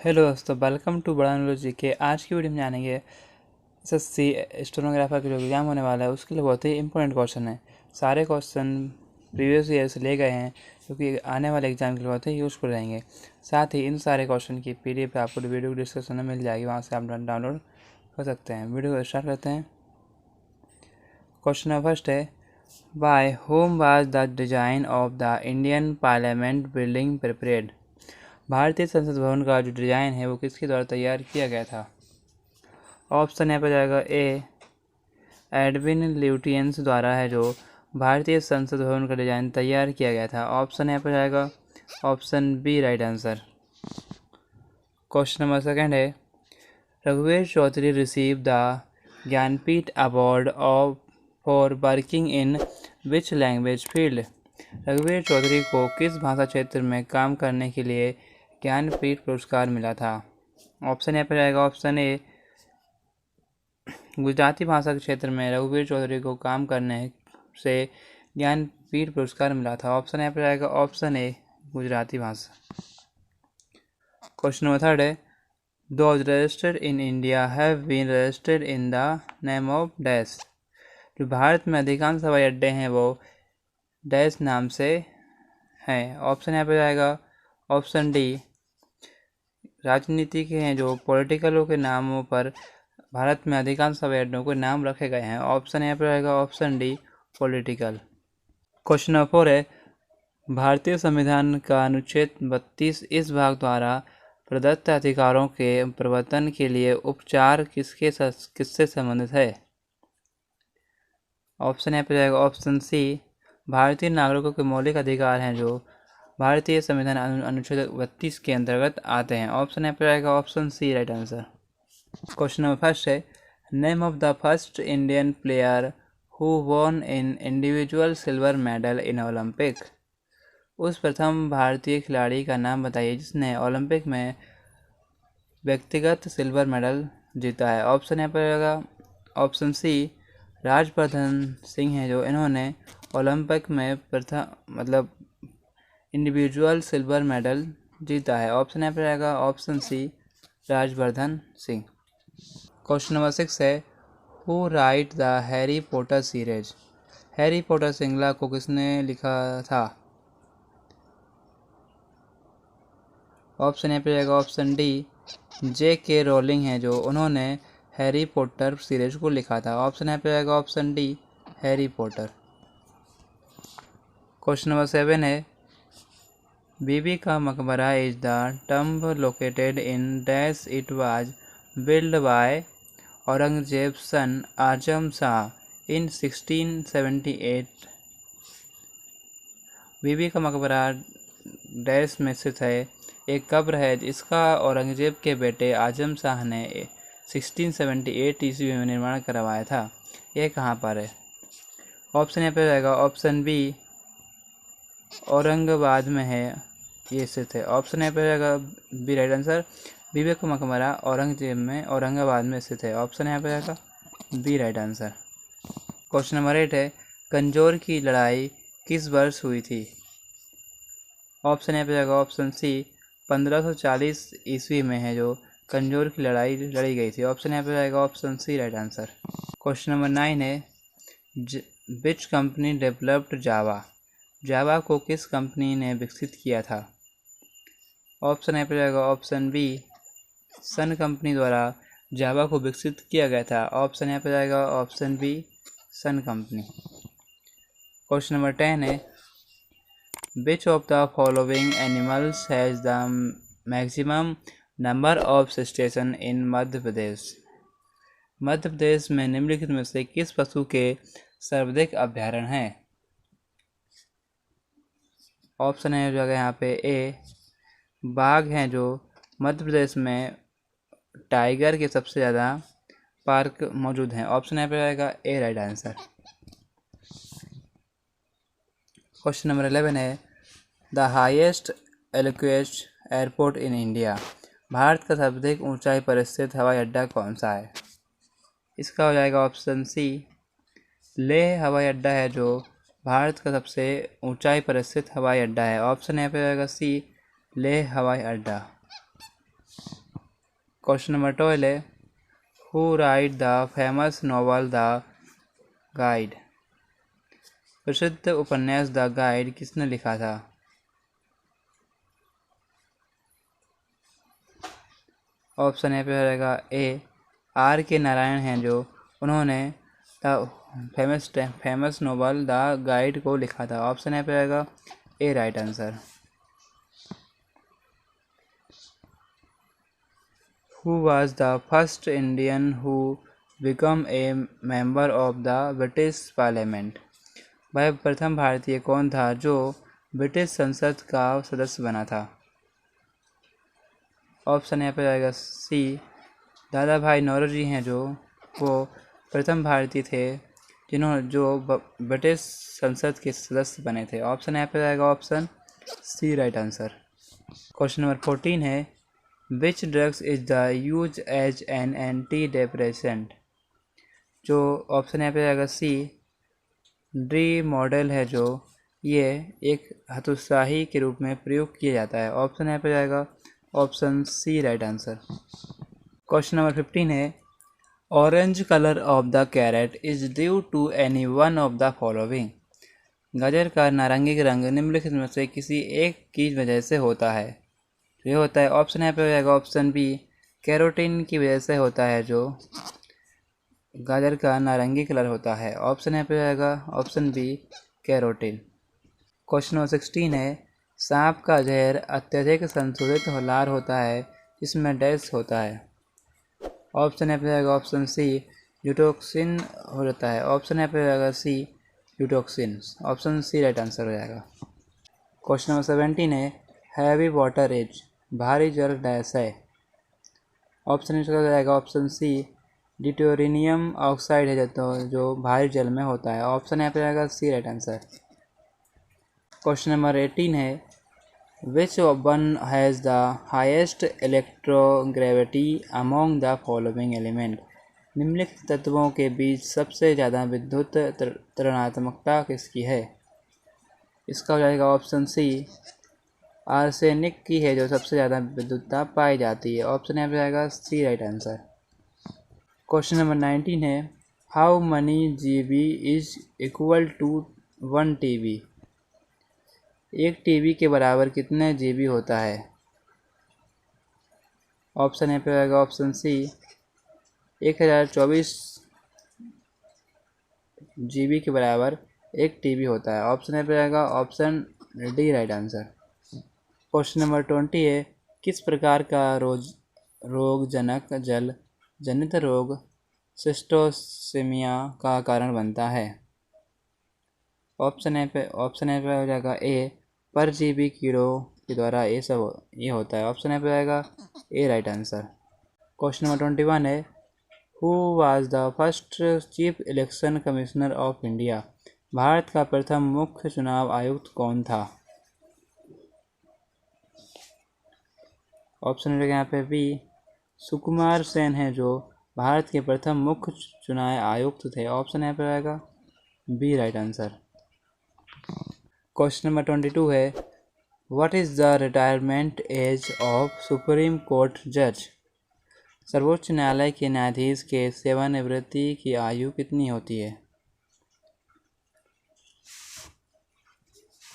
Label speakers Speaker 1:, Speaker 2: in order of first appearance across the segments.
Speaker 1: Hello दोस्तों, welcome to बड़ा knowledge के। आज की वीडियो में जानेंगे एसएससी स्टेनोग्राफर का जो एग्ज़ाम होने वाला है उसके लिए बहुत ही इंपॉर्टेंट क्वेश्चन है। सारे क्वेश्चन प्रीवियस ईयर से ले गए हैं क्योंकि आने वाले एग्ज़ाम के लिए बहुत ही यूज़फुल रहेंगे। साथ ही इन सारे क्वेश्चन की पीडीएफ आपको वीडियो डिस्क्रिप्शन में मिल जाएगी, वहाँ से आप डाउनलोड कर सकते हैं। वीडियो को स्टार्ट करते हैं। क्वेश्चन नंबर फर्स्ट है, by whom was the design of the Indian parliament building prepared. भारतीय संसद भवन का जो डिज़ाइन है वो किसके द्वारा तैयार किया गया था। ऑप्शन यहाँ पर जाएगा ए, एडविन ल्यूटियंस द्वारा है जो भारतीय संसद भवन का डिज़ाइन तैयार किया गया था। ऑप्शन यहाँ पर जाएगा option B right answer. Question number second है, रघुवीर Chaudhary receive the Jnanpith award of for working in which language field. रघुवीर चौधरी को किस भाषा क्षेत्र में काम करने के लिए ज्ञानपीठ पुरस्कार मिला था। ऑप्शन यहाँ पर जाएगा ऑप्शन ए, गुजराती भाषा के क्षेत्र में रघुवीर चौधरी को काम करने से ज्ञानपीठ पुरस्कार मिला था। ऑप्शन यहाँ पर जाएगा ऑप्शन ए, गुजराती भाषा। क्वेश्चन नंबर थर्ड है, those registered in India have been registered in the name of dash. जो भारत में अधिकांश हवाई अड्डे हैं वो डैश नाम से हैं। ऑप्शन यहाँ पर जाएगा ऑप्शन डी, राजनीति के हैं जो पॉलिटिकलों के नामों पर भारत में अधिकांश हवाई अड्डों को नाम रखे गए हैं। ऑप्शन यहाँ पर आएगा option D, political. Question number 4 है, भारतीय संविधान का अनुच्छेद 32 इस भाग द्वारा प्रदत्त अधिकारों के प्रवर्तन के लिए उपचार किससे संबंधित है। ऑप्शन यहाँ पर जाएगा ऑप्शन सी, भारतीय नागरिकों के मौलिक अधिकार हैं जो भारतीय संविधान अनुच्छेद 32 के अंतर्गत आते हैं। ऑप्शन यहाँ पर आएगा option C right answer. Question number first है, name of the first Indian player who won in individual silver medal in Olympic. उस प्रथम भारतीय खिलाड़ी का नाम बताइए जिसने ओलंपिक में व्यक्तिगत सिल्वर मेडल जीता है। ऑप्शन यहाँ पर आएगा ऑप्शन सी, राजवर्धन सिंह है जो इन्होंने ओलंपिक में प्रथम इंडिविजुअल सिल्वर मेडल जीता है। ऑप्शन यहाँ पर आएगा option C, Rajvardhan Singh. Question number 6 है, who wrote the Harry Potter series. Harry Potter श्रृंखला को किसने लिखा था। ऑप्शन यहाँ पर आएगा ऑप्शन डी, जे.के. रोलिंग है जो उन्होंने हैरी पॉटर सीरीज को लिखा था। ऑप्शन यहाँ पर आएगा option D, Harry Potter. Question number 7 है, बीबी का Maqbara is the tomb located in dash it was build by Aurangzeb son Azam Shah in 1678। Bibi का मकबरा डैश में स्थित है, एक कब्र है जिसका औरंगजेब के बेटे आजम शाह ने 1678 ईस्वी में निर्माण करवाया था। यह कहाँ पर है। ऑप्शन यहाँ पे रहेगा ऑप्शन बी, औरंगाबाद में है ये स्थित है। ऑप्शन यहाँ पे रहेगा बी राइट आंसर। बीबी का मकबरा औरंगजेब में औरंगाबाद में स्थित है। ऑप्शन यहाँ पे रहेगा B right answer. Question number 8 है, कंजौर की लड़ाई किस वर्ष हुई थी। ऑप्शन यहाँ पे रहेगा ऑप्शन सी, 1540 ईस्वी में है जो कंजौर की लड़ाई लड़ी गई थी। ऑप्शन यहाँ पे रहेगा option C right answer. Question number 9 है, विच कंपनी डेवलप्ड जावा। जावा को किस कंपनी ने विकसित किया था। ऑप्शन यहाँ पे रहेगा ऑप्शन बी, सन कंपनी द्वारा जावा को विकसित किया गया था। ऑप्शन यहाँ पे रहेगा option B, sun company. Question number 10 है, which of the following animals has the maximum number of station in Madhya Pradesh. Madhya Pradesh में निम्नलिखित में से किस पशु के सर्वाधिक अभयारण्य हैं। ऑप्शन है जो यहाँ पे ए, बाघ हैं जो मध्य प्रदेश में टाइगर के सबसे ज़्यादा पार्क मौजूद हैं। ऑप्शन यहाँ पे रहेगा A right answer. Question number 11 है, the highest altitude airport in India. Bharat का सर्वाधिक ऊंचाई पर स्थित हवाई अड्डा कौन सा है। इसका हो जाएगा ऑप्शन सी, लेह हवाई अड्डा है जो भारत का सबसे ऊंचाई पर स्थित हवाई अड्डा है। ऑप्शन यहाँ पे रहेगा सी, लेह हवाई अड्डा। क्वेश्चन नंबर 12 है who wrote the famous novel the guide. प्रसिद्ध उपन्यास द गाइड किसने लिखा था? ऑप्शन ए पे रहेगा ए आर के नारायण हैं जो उन्होंने the famous novel the guide को लिखा था। ऑप्शन ए पे रहेगा A right answer. Who was the first Indian who became a member of the British Parliament? वह प्रथम भारतीय कौन था जो ब्रिटिश संसद का सदस्य बना था? ऑप्शन ए पे जाएगा सी दादा भाई नौरोजी हैं जो वो प्रथम भारतीय थे जो ब्रिटिश संसद के सदस्य बने थे। ऑप्शन ए पे जाएगा option C right answer. Question number 14 है Which drugs is the used as an antidepressant? जो ऑप्शन ए पे आएगा सी डी मॉडल है जो ये एक हतोत्साही के रूप में प्रयोग किया जाता है। ऑप्शन ए पे जाएगा option C right answer. Question number 15 है orange colour of the carrot is due to any one of the following. गाजर का नारंगी रंग निम्नलिखित में से किसी एक की वजह से होता है। ये होता है ऑप्शन ए पे हो जाएगा ऑप्शन बी कैरोटीन की वजह से होता है जो गाजर का नारंगी कलर होता है। ऑप्शन ए पे हो जाएगा option B carotene. Question number 16 है सांप का जहर अत्यधिक संशोधित लार होता है जिसमें डैश होता है। ऑप्शन ए पे जाएगा ऑप्शन सी यूटोक्सिन हो जाता है। ऑप्शन ए पे जाएगा सी यूटोक्सिन। ऑप्शन सी राइट आंसर हो जाएगा। क्वेश्चन नंबर 17 है हैवी वाटर इज भारी जल डैश है। ऑप्शन इसका हो जाएगा ऑप्शन सी डिटोरिनियम ऑक्साइड है जो भारी जल में होता है। ऑप्शन ए पे जाएगा C right answer. Question number 18 है which one has the highest electrogravity among the following element. निम्नलिखित तत्वों के बीच सबसे ज़्यादा विद्युत त्वरणात्मकता किसकी है? इसका हो जाएगा ऑप्शन सी आर्सेनिक की है जो सबसे ज़्यादा विद्युतता पाई जाती है। ऑप्शन ए पे जाएगा C right answer. Question number 19 है how many GB is equal to 1 TB। एक TB के बराबर कितने GB होता है? ऑप्शन ए पे जाएगा ऑप्शन सी 1024 GB के बराबर 1 TB होता है। ऑप्शन ए पे जाएगा option D right answer. Question number 20 है किस प्रकार का रोगजनक जल जनित रोग सिस्टोसेमिया का कारण बनता है? ऑप्शन ए पे हो जाएगा ए परजीवी कीड़ों के द्वारा ये होता है। ऑप्शन ए पे जाएगा A right answer. Question number 21 है who was the first chief election commissioner of India. Bharat का प्रथम मुख्य चुनाव आयुक्त कौन था? ऑप्शन रहेगा यहाँ पे बी सुकुमार सेन है जो भारत के प्रथम मुख्य चुनाव आयुक्त थे। ऑप्शन यहाँ पे रहेगा B right answer. Question number 22 है what is the retirement age of supreme court जज। सर्वोच्च न्यायालय के न्यायाधीश के सेवानिवृत्ति की आयु कितनी होती है?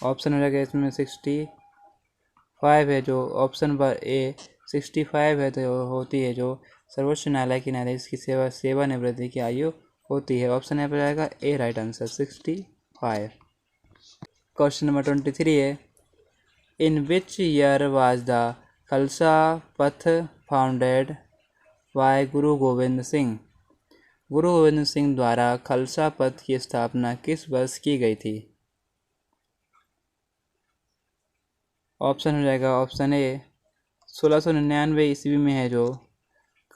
Speaker 1: ऑप्शन रहेगा इसमें 65 है जो ऑप्शन नंबर ए 65 है तो होती है जो सर्वोच्च न्यायालय के न्यायाधीश की सेवानिवृत्ति की आयु होती है। ऑप्शन ए पर जाएगा A right answer 65। Question number 23 है in which year was the Khalsa Path founded bye गुरु गोविंद सिंह। गुरु गोविंद सिंह द्वारा खालसा पथ की स्थापना किस वर्ष की गई थी? ऑप्शन हो जाएगा ऑप्शन ए 1699 ईस्वी में है जो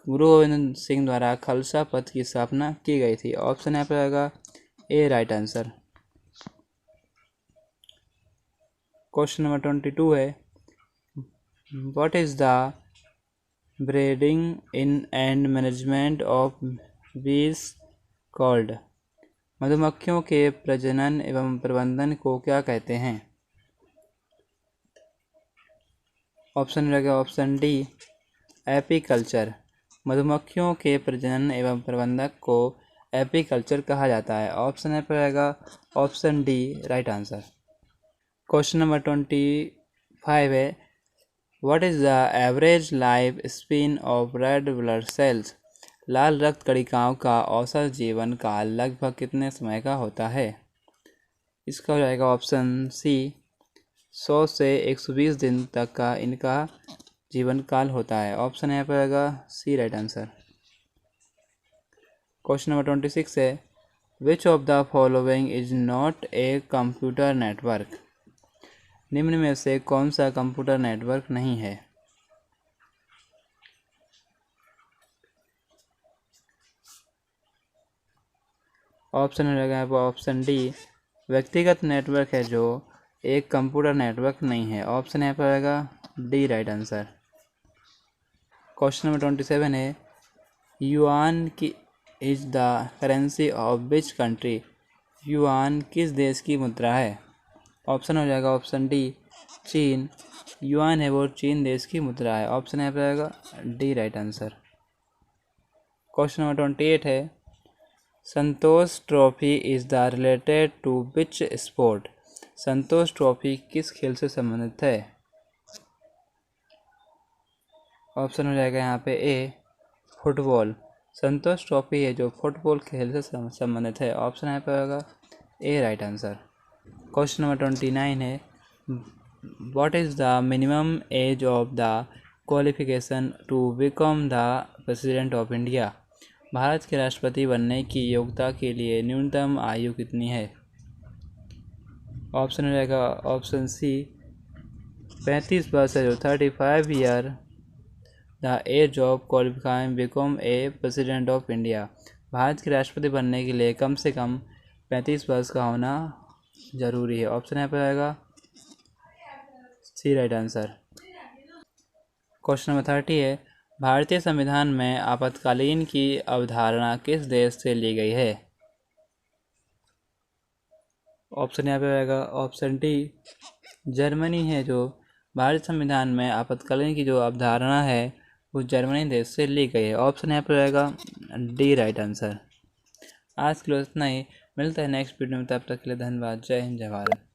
Speaker 1: गुरु गोविंद सिंह द्वारा खालसा पथ की स्थापना की गई थी। ऑप्शन यहाँ पर आएगा ए राइट आंसर। क्वेश्चन नंबर 22 है what is the breeding in and management of बीज कॉल्ड। मधुमक्खियों के प्रजनन एवं प्रबंधन को क्या कहते हैं? ऑप्शन रहेगा ऑप्शन डी एपीकल्चर। मधुमक्खियों के प्रजनन एवं प्रबंधक को एपीकल्चर कहा जाता है। ऑप्शन ए पर रहेगा option D right answer. Question number 25 है, what is the average life span of red blood cells? लाल रक्त कणिकाओं का औसत जीवन काल लगभग कितने समय का होता है? इसका हो जाएगा ऑप्शन सी 100 से 120 दिन तक का इनका जीवन काल होता है। ऑप्शन ए पर रहेगा सी राइट आंसर। क्वेश्चन नंबर 26 है, which of the following is not a computer network? निम्न में से कौन सा कंप्यूटर नेटवर्क नहीं है? ऑप्शन रहेगा ऑप्शन डी व्यक्तिगत नेटवर्क है जो एक कंप्यूटर नेटवर्क नहीं है। ऑप्शन ए पर रहेगा D right answer. Question number 27 है, युआन की is the currency of which country? Yuan किस देश की मुद्रा है? ऑप्शन हो जाएगा ऑप्शन डी चीन। युआन है वो चीन देश की मुद्रा है। ऑप्शन ए पर रहेगा D right answer. Question number 28 है, Santosh trophy is the related to which sport? Santosh trophy किस खेल से संबंधित है? ऑप्शन हो जाएगा यहाँ पे ए फुटबॉल। संतोष ट्रॉफी है जो फुटबॉल खेल से संबंधित है। ऑप्शन है पर होगा A right answer. Question number 29 है, what is the minimum age of the qualification to become the president of India? Bharat के राष्ट्रपति बनने की योग्यता के लिए न्यूनतम आयु कितनी है? ऑप्शन हो जाएगा ऑप्शन सी 35 वर्ष है जो 35 year the age of qualifying become a president of India. Bharat के राष्ट्रपति बनने के लिए कम से कम 35 वर्ष का होना जरूरी है। ऑप्शन है पर आएगा सी राइट आंसर। क्वेश्चन नंबर 30 है, भारतीय संविधान में आपातकालीन की अवधारणा किस देश से ली गई है? ऑप्शन यहाँ पे रहेगा ऑप्शन डी जर्मनी है जो भारतीय संविधान में आपातकालीन की जो अवधारणा है वो जर्मनी देश से ली गई है। ऑप्शन यहाँ पे रहेगा डी राइट आंसर। आज के लिए इतना ही, मिलता है नेक्स्ट वीडियो में, तब तक के लिए धन्यवाद। जय हिंद जय भारत।